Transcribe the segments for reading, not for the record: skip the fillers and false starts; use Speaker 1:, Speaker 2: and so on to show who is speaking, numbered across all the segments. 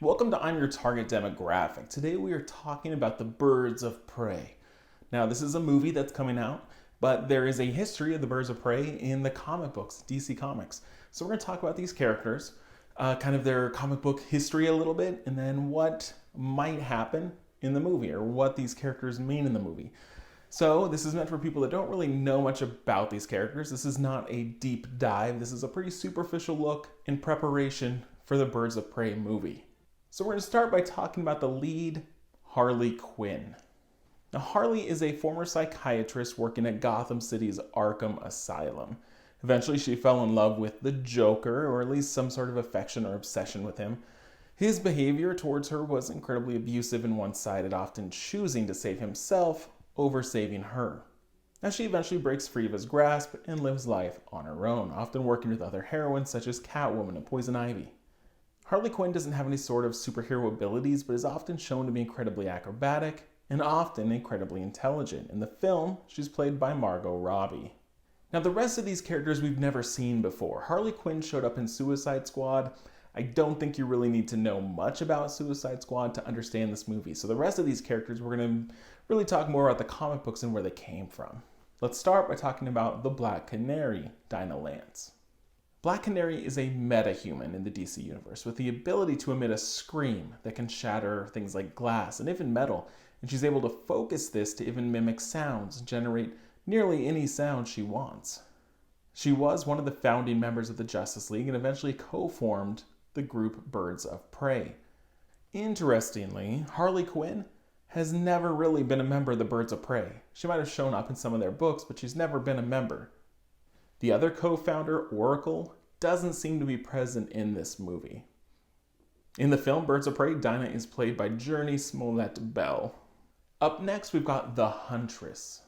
Speaker 1: Welcome to I'm Your Target Demographic. Today we are talking about the Birds of Prey. Now, this is a movie that's coming out, but there is a history of the Birds of Prey in the comic books, DC Comics. So we're going to talk about these characters, kind of their comic book history a little bit, and then what might happen in the movie, or what these characters mean in the movie. So this is meant for people that don't really know much about these characters. This is not a deep dive. This is a pretty superficial look in preparation for the Birds of Prey movie. So we're going to start by talking about the lead, Harley Quinn. Now, Harley is a former psychiatrist working at Gotham City's Arkham Asylum. Eventually, she fell in love with the Joker, or at least some sort of affection or obsession with him. His behavior towards her was incredibly abusive and one-sided, often choosing to save himself over saving her. Now, she eventually breaks free of his grasp and lives life on her own, often working with other heroines such as Catwoman and Poison Ivy. Harley Quinn doesn't have any sort of superhero abilities, but is often shown to be incredibly acrobatic and often incredibly intelligent. In the film, she's played by Margot Robbie. Now, the rest of these characters we've never seen before. Harley Quinn showed up in Suicide Squad. I don't think you really need to know much about Suicide Squad to understand this movie. So the rest of these characters, we're going to really talk more about the comic books and where they came from. Let's start by talking about the Black Canary, Dinah Lance. Black Canary is a meta-human in the DC universe with the ability to emit a scream that can shatter things like glass and even metal, and she's able to focus this to even mimic sounds and generate nearly any sound she wants. She was one of the founding members of the Justice League and eventually co-formed the group Birds of Prey. Interestingly, Harley Quinn has never really been a member of the Birds of Prey. She might have shown up in some of their books, but she's never been a member. The other co-founder, Oracle, doesn't seem to be present in this movie. In the film Birds of Prey, Dinah is played by Journey Smollett-Bell. Up next, we've got the Huntress,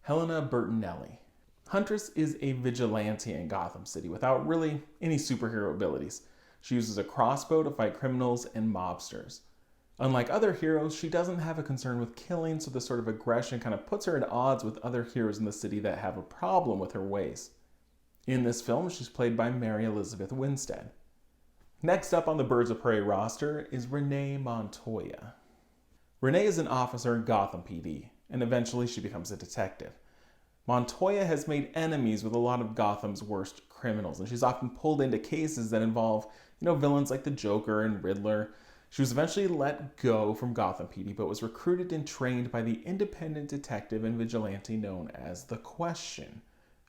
Speaker 1: Helena Bertinelli. Huntress is a vigilante in Gotham City without really any superhero abilities. She uses a crossbow to fight criminals and mobsters. Unlike other heroes, she doesn't have a concern with killing, so this sort of aggression kind of puts her at odds with other heroes in the city that have a problem with her ways. In this film, she's played by Mary Elizabeth Winstead. Next up on the Birds of Prey roster is Renee Montoya. Renee is an officer in Gotham PD, and eventually she becomes a detective. Montoya has made enemies with a lot of Gotham's worst criminals, and she's often pulled into cases that involve, villains like the Joker and Riddler. She was eventually let go from Gotham PD, but was recruited and trained by the independent detective and vigilante known as The Question,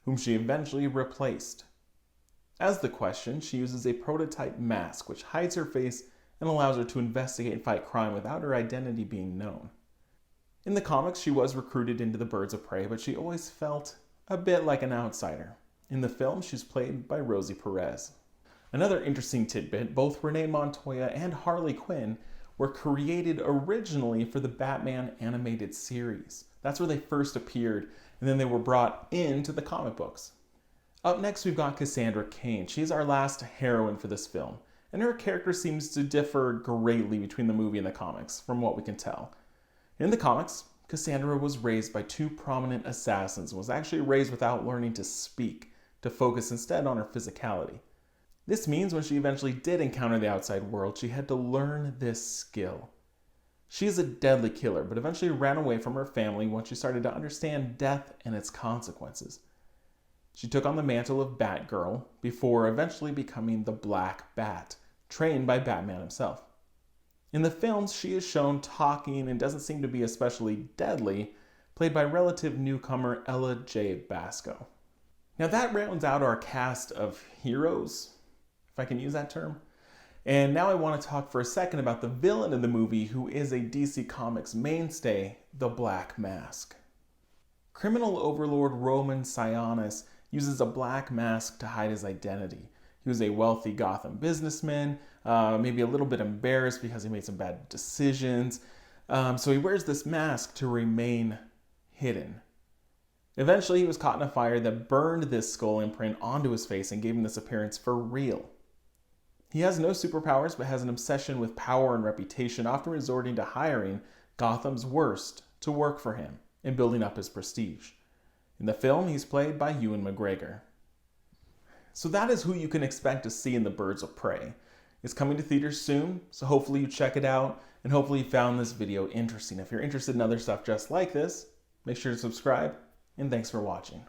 Speaker 1: whom she eventually replaced. As The Question, she uses a prototype mask which hides her face and allows her to investigate and fight crime without her identity being known. In the comics, she was recruited into the Birds of Prey, but she always felt a bit like an outsider. In the film, she's played by Rosie Perez. Another interesting tidbit, both Renee Montoya and Harley Quinn were created originally for the Batman animated series. That's where they first appeared, and then they were brought into the comic books. Up next, we've got Cassandra Cain. She's our last heroine for this film, and her character seems to differ greatly between the movie and the comics, from what we can tell. In the comics, Cassandra was raised by two prominent assassins and was actually raised without learning to speak, to focus instead on her physicality. This means when she eventually did encounter the outside world, she had to learn this skill. She is a deadly killer, but eventually ran away from her family once she started to understand death and its consequences. She took on the mantle of Batgirl before eventually becoming the Black Bat, trained by Batman himself. In the films, she is shown talking and doesn't seem to be especially deadly, played by relative newcomer Ella J. Basco. Now that rounds out our cast of heroes, if I can use that term. And now I want to talk for a second about the villain of the movie, who is a DC Comics mainstay, the Black Mask. Criminal overlord Roman Sionis uses a black mask to hide his identity. He was a wealthy Gotham businessman, maybe a little bit embarrassed because he made some bad decisions. So he wears this mask to remain hidden. Eventually, he was caught in a fire that burned this skull imprint onto his face and gave him this appearance for real. He has no superpowers, but has an obsession with power and reputation, often resorting to hiring Gotham's worst to work for him and building up his prestige. In the film, he's played by Ewan McGregor. So that is who you can expect to see in the Birds of Prey. It's coming to theaters soon, so hopefully you check it out, and hopefully you found this video interesting. If you're interested in other stuff just like this, make sure to subscribe, and thanks for watching.